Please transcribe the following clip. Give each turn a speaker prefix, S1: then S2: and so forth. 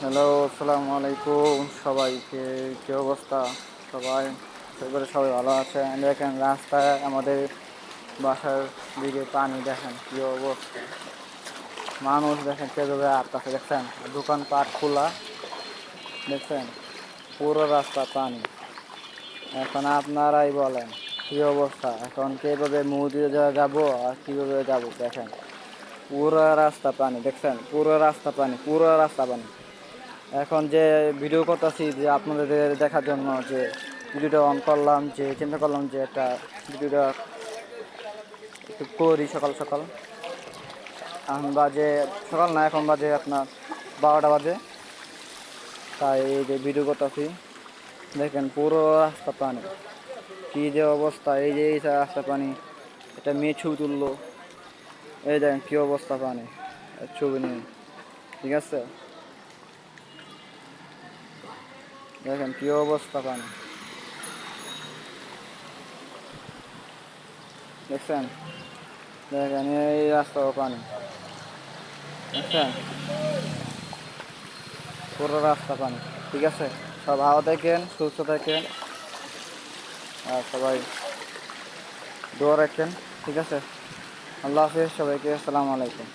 S1: Hello, আসসালামু আলাইকুম সবাইকে। কি অবস্থা? সবাই সবাই ভালো আছে? দেখেন রাস্তায় আমাদের বাসার দিকে পানি, দেখেন কি অবস্থা। মানুষ দেখেন কেভাবে আসতেছে, দেখছেন দোকানপাট খোলা, দেখছেন পুরো রাস্তা পানি। এখন আপনারাই বলেন কি অবস্থা, এখন কিভাবে মুদিয়ে যাবো আর কিভাবে যাব? দেখেন পুরো রাস্তা পানি, দেখছেন পুরো রাস্তা পানি, পুরো রাস্তা পানি। এখন যে ভিডিও করতেছি যে আপনাদের দেখার জন্য, যে ভিডিওটা অন করলাম, যে চিন্তা করলাম যে একটা ভিডিওটা একটু করি সকাল সকাল। এখন বাজে সকাল না, এখন বাজে আপনার 12টা বাজে। তাই এই যে ভিডিও করতেছি, দেখেন পুরো রাস্তা পানি, কি যে অবস্থা। এই যে এই রাস্তা পানি, এটা মেয়ে ছবি তুললো, এই দেখেন কি অবস্থা পানি, ছবি নিয়ে, ঠিক আছে, দেখেন কি অবস্থা পানি, দেখছেন, দেখেন এই রাস্তা পানি, দেখছেন পুরো রাস্তা পানি। ঠিক আছে, সব ভালো থাকেন, সুস্থ থাকেন, আর সবাই দোয়া রাখেন। ঠিক আছে, আল্লাহ হাফিজ সবাইকে, আসসালামু আলাইকুম।